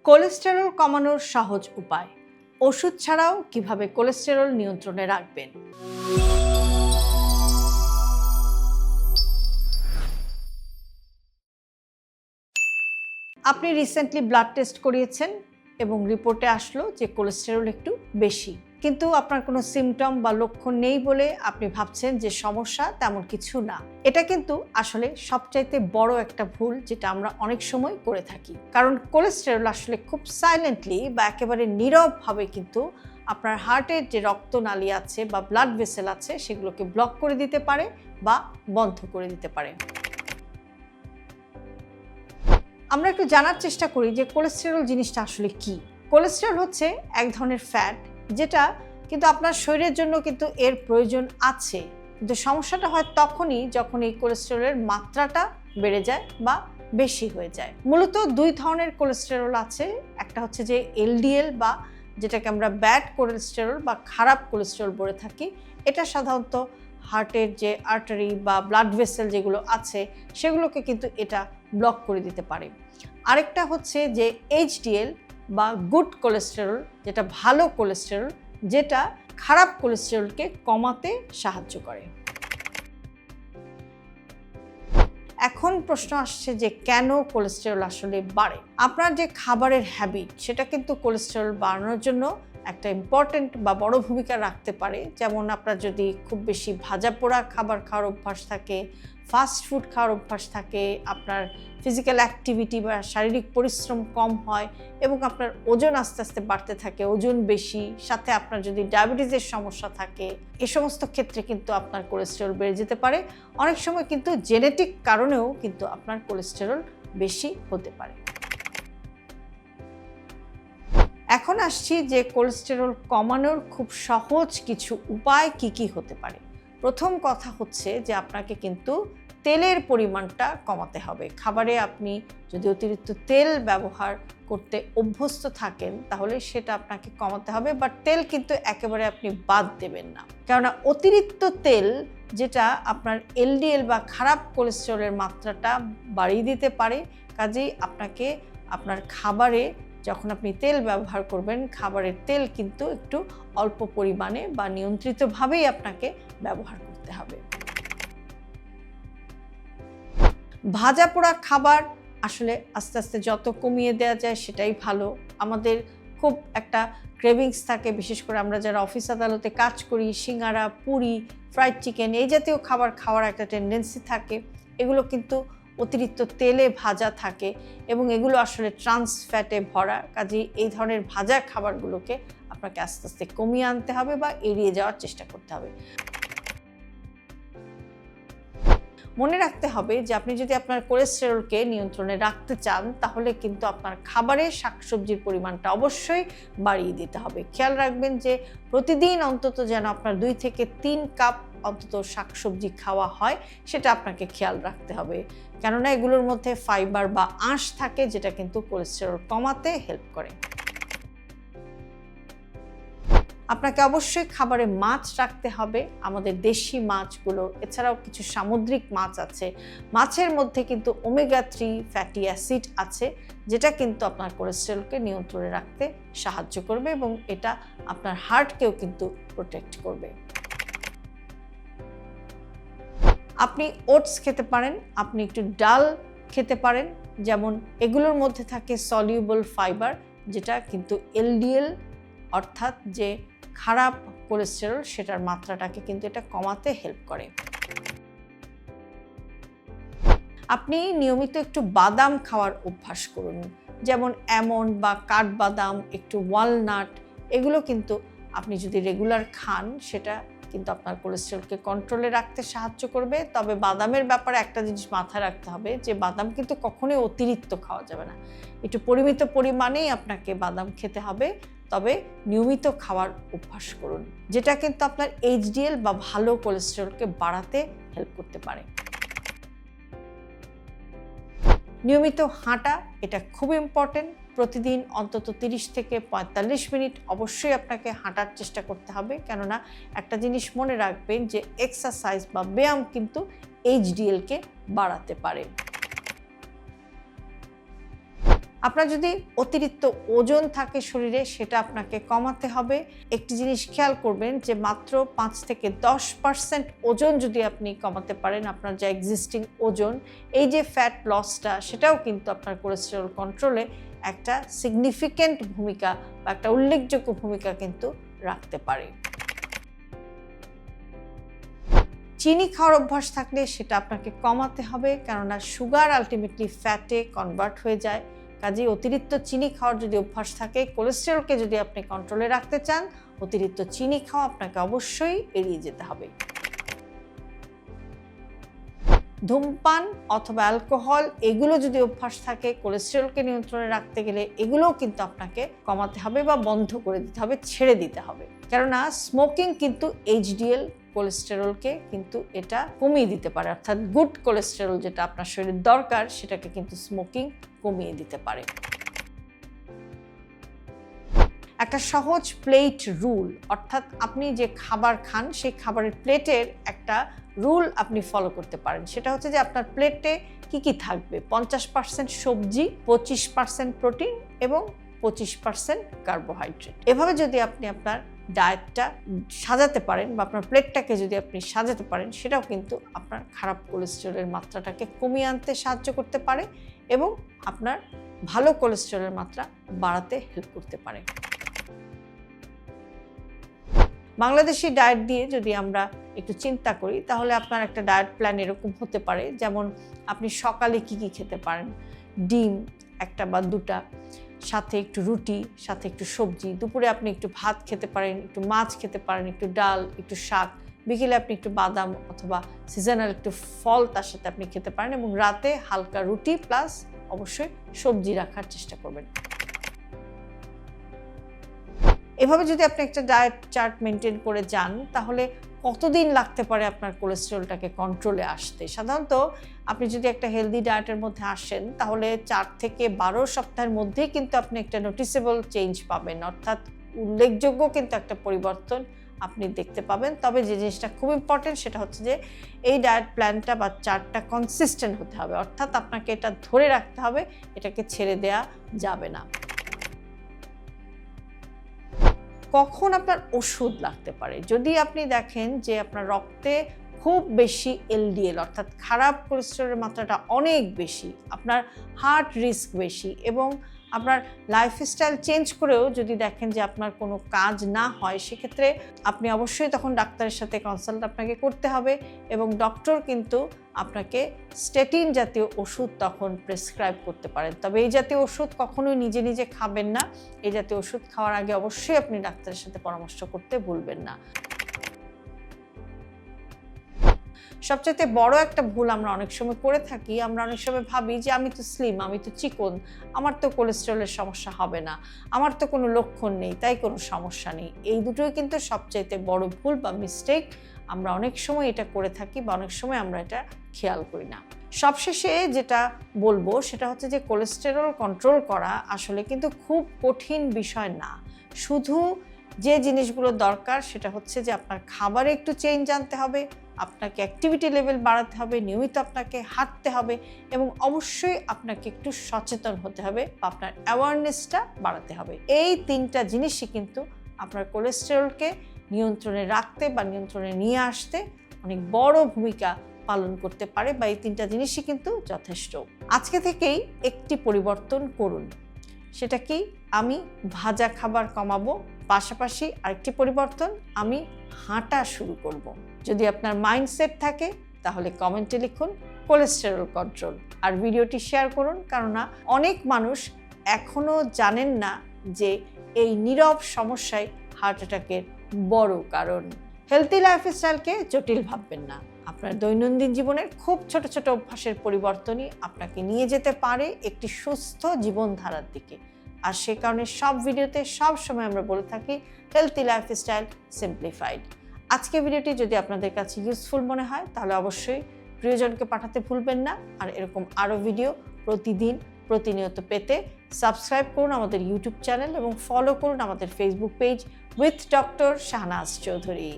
Cholesterol কমানোর সহজ উপায়, ওষুধ ছাড়াও কিভাবে কোলেস্টেরল নিয়ন্ত্রণে রাখবেন। আপনি রিসেন্টলি ব্লাড টেস্ট করিয়েছেন এবং রিপোর্টে আসলো যে কোলেস্টেরল একটু বেশি, কিন্তু আপনার কোনো সিমটম বা লক্ষণ নেই বলে আপনি ভাবছেন যে সমস্যা তেমন কিছু না। এটা কিন্তু আসলে সবচাইতে বড় একটা ভুল যেটা আমরা অনেক সময় করে থাকি, কারণ কোলেস্টেরল আসলে খুব সাইলেন্টলি বা একেবারে নীরবভাবে কিন্তু আপনার হার্টের যে রক্তনালী আছে বা ব্লাড ভেসেল আছে সেগুলোকে ব্লক করে দিতে পারে বা বন্ধ করে দিতে পারে। আমরা একটু জানার চেষ্টা করি যে কোলেস্টেরল জিনিসটা আসলে কি। কোলেস্টেরল হচ্ছে এক ধরনের ফ্যাট, যেটা কিন্তু আপনার শরীরের জন্য কিন্তু এর প্রয়োজন আছে, কিন্তু সমস্যাটা হয় তখনই যখন এই কোলেস্টেরলের মাত্রাটা বেড়ে যায় বা বেশি হয়ে যায়। মূলত দুই ধরনের কোলেস্টেরল আছে, একটা হচ্ছে যে এলডিএল বা যেটাকে আমরা ব্যাড কোলেস্টেরল বা খারাপ কোলেস্টেরল বলে থাকি। এটা সাধারণত হার্টের যে আর্টারি বা ব্লাড ভেসেল যেগুলো আছে সেগুলোকে কিন্তু এটা ব্লক করে দিতে পারে। আরেকটা হচ্ছে যে এইচডিএল বা গুড কোলেস্টেরল, যেটা ভালো কোলেস্টেরল, যেটা খারাপ কোলেস্টেরলকে কমাতে সাহায্য করে। এখন প্রশ্ন আসছে যে কেন কোলেস্টেরল আসলে বাড়ে। আপনার যে খাবারের হ্যাবিট সেটা কিন্তু কোলেস্টেরল বাড়ানোর জন্য একটা ইম্পর্টেন্ট বা বড় ভূমিকা রাখতে পারে। যেমন আপনার যদি খুব বেশি ভাজা পোড়া খাবার খাওয়ার অভ্যাস থাকে, ফাস্ট ফুড খাওয়ার অভ্যাস থাকে, আপনার ফিজিক্যাল অ্যাক্টিভিটি বা শারীরিক পরিশ্রম কম হয় এবং আপনার ওজন আস্তে আস্তে বাড়তে থাকে, ওজন বেশি, সাথে আপনার যদি ডায়াবেটিসের সমস্যা থাকে, এ সমস্ত ক্ষেত্রে কিন্তু আপনার কোলেস্টেরল বেড়ে যেতে পারে। অনেক সময় কিন্তু জেনেটিক কারণেও কিন্তু আপনার কোলেস্টেরল বেশি হতে পারে। এখন আসছি যে কোলেস্টেরল কমানোর খুব সহজ কিছু উপায় কি কি হতে পারে। প্রথম কথা হচ্ছে যে আপনাকে কিন্তু তেলের পরিমাণটা কমাতে হবে। খাবারে আপনি যদি অতিরিক্ত তেল ব্যবহার করতে অভ্যস্ত থাকেন তাহলে সেটা আপনাকে কমাতে হবে, বাট তেল কিন্তু একেবারে আপনি বাদ দেবেন না, কেননা অতিরিক্ত তেল যেটা আপনার এলডিএল বা খারাপ কোলেস্টেরলের মাত্রাটা বাড়িয়ে দিতে পারে। কাজেই আপনাকে আপনার খাবারে যখন আপনি তেল ব্যবহার করবেন, খাবারের তেল কিন্তু একটু অল্প পরিমাণে বা নিয়ন্ত্রিতভাবেই আপনাকে ব্যবহার করতে হবে। ভাজা পোড়া খাবার আসলে আস্তে আস্তে যত কমিয়ে দেওয়া যায় সেটাই ভালো। আমাদের খুব একটা ক্রেভিংস থাকে, বিশেষ করে আমরা যারা অফিস আদালতে কাজ করি, সিঙ্গারা, পুরি, ফ্রাইড চিকেন এই জাতীয় খাবার খাওয়ার একটা টেন্ডেন্সি থাকে। এগুলো কিন্তু অতিরিক্ত তেলে ভাজা থাকে এবং এগুলো আসলে ট্রান্স ফ্যাটে ভরা। কাজেই এই ধরনের ভাজা খাবারগুলোকে আপনাকে আস্তে আস্তে কমিয়ে আনতে হবে বা এড়িয়ে যাওয়ার চেষ্টা করতে হবে। মনে রাখতে হবে যে আপনি যদি আপনার কোলেস্টেরলকে নিয়ন্ত্রণে রাখতে চান তাহলে কিন্তু আপনার খাবারে শাকসবজির পরিমাণটা অবশ্যই বাড়িয়ে দিতে হবে। খেয়াল রাখবেন যে প্রতিদিন অন্তত যেন আপনার 2 থেকে 3 কাপ অন্তত শাকসবজি খাওয়া হয়, সেটা আপনাকে খেয়াল রাখতে হবে, কেননা এগুলোর মধ্যে ফাইবার বা আঁশ থাকে যেটা কিন্তু কোলেস্টেরল কমাতে হেল্প করে। আপনাকে অবশ্যই খাবারে মাছ রাখতে হবে, আমাদের দেশি মাছগুলো, এছাড়াও কিছু সামুদ্রিক মাছ আছে। মাছের মধ্যে কিন্তু ওমেগা 3 ফ্যাটি অ্যাসিড আছে, যেটা কিন্তু আপনার কোলেস্টেরলকে নিয়ন্ত্রণে রাখতে সাহায্য করবে এবং এটা আপনার হার্টকেও কিন্তু প্রোটেক্ট করবে। আপনি ওটস খেতে পারেন, আপনি একটু ডাল খেতে পারেন, যেমন এগুলোর মধ্যে থাকে সলিউবল ফাইবার, যেটা কিন্তু এলডিএল অর্থাৎ যে খারাপ কোলেস্টেরল সেটার মাত্রাটাকে কিন্তু এটা কমাতে হেল্প করে। আপনি নিয়মিত একটু বাদাম খাওয়ার অভ্যাস করুন, যেমন আমন্ড বা কাঠবাদাম, একটু ওয়ালনাট, এগুলো কিন্তু আপনি যদি রেগুলার খান সেটা কিন্তু আপনার কোলেস্টেরলকে কন্ট্রোলে রাখতে সাহায্য করবে। তবে বাদামের ব্যাপারে একটা জিনিস মাথায় রাখতে হবে যে বাদাম কিন্তু কখনোই অতিরিক্ত খাওয়া যাবে না, একটু পরিমিত পরিমাণেই আপনাকে বাদাম খেতে হবে। তবে নিয়মিত খাওয়ার অভ্যাস করুন, যেটা কিন্তু আপনার এইচডিএল বা ভালো কোলেস্টেরলকে বাড়াতে হেল্প করতে পারে। নিয়মিত হাঁটা এটা খুব ইম্পর্টেন্ট। প্রতিদিন অন্তত 30 থেকে 45 মিনিট অবশ্যই আপনাকে হাঁটার চেষ্টা করতে হবে, কেননা একটা জিনিস মনে রাখবেন যে এক্সারসাইজ বা ব্যায়াম কিন্তু এইচডিএলকে বাড়াতে পারে। আপনার যদি অতিরিক্ত ওজন থাকে শরীরে, সেটা আপনাকে কমাতে হবে। একটি জিনিস খেয়াল করবেন যে মাত্র 5 থেকে 10% ওজন যদি আপনি কমাতে পারেন, আপনার যে এক্সিস্টিং ওজন, এই যে ফ্যাট লসটা, সেটাও কিন্তু আপনার কোলেস্টেরল কন্ট্রোলে একটা সিগনিফিক্যান্ট ভূমিকা বা একটা উল্লেখযোগ্য ভূমিকা কিন্তু রাখতে পারে। চিনি খাওয়ার অভ্যাস থাকলে সেটা আপনাকে কমাতে হবে, কেননা সুগার আলটিমেটলি ফ্যাটে কনভার্ট হয়ে যায়। কাজেই অতিরিক্ত চিনি খাওয়ার যদি অভ্যাস থাকে, কোলেস্টেরলকে যদি আপনি কন্ট্রোলে রাখতে চান, অতিরিক্ত চিনি খাওয়া আপনাকে অবশ্যই এড়িয়ে যেতে হবে। ধূমপান অথবা অ্যালকোহল, এগুলো যদি অভ্যাস থাকে, কোলেস্টেরলকে নিয়ন্ত্রণে রাখতে গেলে এগুলোও কিন্তু আপনাকে কমাতে হবে বা বন্ধ করে দিতে হবে, ছেড়ে দিতে হবে। কেননা স্মোকিং কিন্তু এইচডিএল কোলেস্টেরলকে কিন্তু এটা কমিয়ে দিতে পারে, অর্থাৎ গুড কোলেস্টেরল যেটা আপনার শরীরের দরকার, সেটাকে কিন্তু স্মোকিং কমিয়ে দিতে পারে। একটা সহজ প্লেট রুল, অর্থাৎ আপনি যে খাবার খান সেই খাবারের প্লেটের একটা রুল আপনি ফলো করতে পারেন। সেটা হচ্ছে যে আপনার প্লেটে কি কি থাকবে: 50% সবজি, 25% প্রোটিন এবং 25% কার্বোহাইড্রেট। এভাবে যদি আপনি আপনার ডায়েটটা সাজাতে পারেন বা আপনার প্লেটটাকে যদি আপনি সাজাতে পারেন, সেটাও কিন্তু আপনার খারাপ কোলেস্টেরলের মাত্রাটাকে কমিয়ে আনতে সাহায্য করতে পারে এবং আপনার ভালো কোলেস্টেরলের মাত্রা বাড়াতে হেল্প করতে পারে। বাংলাদেশি ডায়েট দিয়ে যদি আমরা একটু চিন্তা করি, তাহলে আপনার একটা ডায়েট প্ল্যান এরকম হতে পারে, যেমন আপনি সকালে কি কি খেতে পারেন: ডিম একটা বা দুটা, সাথে একটু রুটি, সাথে একটু সবজি। দুপুরে আপনি একটু ভাত খেতে পারেন, একটু মাছ খেতে পারেন, একটু ডাল, একটু শাক। বিকেলে আপনি একটু বাদাম অথবা সিজনাল একটু ফল তার সাথে আপনি খেতে পারেন এবং রাতে হালকা রুটি প্লাস অবশ্যই সবজি রাখার চেষ্টা করবেন। এভাবে যদি আপনি একটা ডায়েট চার্ট মেনটেন করে যান, তাহলে কতদিন লাগতে পারে আপনার কোলেস্টেরলটাকে কন্ট্রোলে আসতে? সাধারণত আপনি যদি একটা হেলদি ডায়েটের মধ্যে আসেন, তাহলে 4 থেকে 12 সপ্তাহের মধ্যেই কিন্তু আপনি একটা নোটিসেবল চেঞ্জ পাবেন, অর্থাৎ উল্লেখযোগ্য কিন্তু একটা পরিবর্তন আপনি দেখতে পাবেন। তবে যে জিনিসটা খুব ইম্পর্টেন্ট, সেটা হচ্ছে যে এই ডায়েট প্ল্যানটা বা চার্টটা কনসিস্টেন্ট হতে হবে, অর্থাৎ আপনাকে এটা ধরে রাখতে হবে, এটাকে ছেড়ে দেওয়া যাবে না। কখন আপনার ওষুধ লাগতে পারে? যদি আপনি দেখেন যে আপনার রক্তে খুব বেশি এলডিএল অর্থাৎ খারাপ কোলেস্টেরলের মাত্রাটা অনেক বেশি, আপনার হার্ট রিস্ক বেশি এবং আপনার লাইফস্টাইল চেঞ্জ করেও যদি দেখেন যে আপনার কোনো কাজ না হয়, সেক্ষেত্রে আপনি অবশ্যই তখন ডাক্তারের সাথে কনসাল্ট আপনাকে করতে হবে এবং ডক্টর কিন্তু আপনাকে স্টেটিন জাতীয় ওষুধ তখন প্রেসক্রাইব করতে পারেন। তবে এই জাতীয় ওষুধ কখনোই নিজে নিজে খাবেন না। এই জাতীয় ওষুধ খাওয়ার আগে অবশ্যই আপনি ডাক্তারের সাথে পরামর্শ করতে ভুলবেন না। সবচেয়ে বড় একটা ভুল আমরা অনেক সময় করে থাকি, আমরা অনেক সময় ভাবি যে আমি তো স্লিম, আমি তো চিকন, আমার তো কোলেস্টেরলের সমস্যা হবে না, আমার তো কোনো লক্ষণ নেই, তাই কোনো সমস্যা নেই। এই দুটোই কিন্তু সবচেয়ে বড় ভুল বা মিস্টেক। আমরা অনেক সময় এটা করে থাকি বা অনেক সময় আমরা এটা খেয়াল করি না। সবশেষে যেটা বলবো সেটা হচ্ছে যে কোলেস্টেরল কন্ট্রোল করা আসলে কিন্তু খুব কঠিন বিষয় না। শুধু যে জিনিসগুলো দরকার সেটা হচ্ছে যে আপনার খাবারে একটু চেঞ্জ আনতে হবে, আপনাকে অ্যাক্টিভিটি লেভেল বাড়াতে হবে, নিয়মিত আপনাকে হাঁটতে হবে এবং অবশ্যই আপনাকে একটু সচেতন হতে হবে বা আপনার অ্যাওয়ারনেসটা বাড়াতে হবে। এই 3টা জিনিসই কিন্তু আপনার কোলেস্টেরলকে নিয়ন্ত্রণে রাখতে বা নিয়ন্ত্রণে নিয়ে আসতে অনেক বড় ভূমিকা পালন করতে পারে বা এই 3টা জিনিসই কিন্তু যথেষ্ট। আজকে থেকেই একটি পরিবর্তন করুন। সেটা কি? আমি ভাজা খাবার কমাবো, পাশাপাশি আরেকটি পরিবর্তন, আমি হাঁটা শুরু করব। যদি আপনার মাইন্ডসেট থাকে তাহলে কমেন্টে লিখুন কোলেস্টেরল কন্ট্রোল আর ভিডিওটি শেয়ার করুন, কেননা অনেক মানুষ এখনো জানেন না যে এই নীরব সমস্যাই হার্ট অ্যাটাকের বড় কারণ। হেলথি লাইফস্টাইলকে জটিল ভাববেন না। আপনার দৈনন্দিন জীবনের খুব ছোট ছোট অভ্যাসের পরিবর্তনই আপনাকে নিয়ে যেতে পারে একটি সুস্থ জীবনধারার দিকে। আর সে কারণে সব ভিডিওতে সব সময় আমরা বলে থাকি হেলথি লাইফস্টাইল সিম্পলিফাইড। আজকে ভিডিওটি যদি আপনাদের কাছে ইউজফুল মনে হয় তাহলে অবশ্যই প্রিয়জনকে পাঠাতে ভুলবেন না। আর এরকম আরও ভিডিও প্রতিদিন প্রতিনিয়ত পেতে সাবস্ক্রাইব করুন আমাদের ইউটিউব চ্যানেল এবং ফলো করুন আমাদের Facebook page with doctor Shahnaz Chowdhury.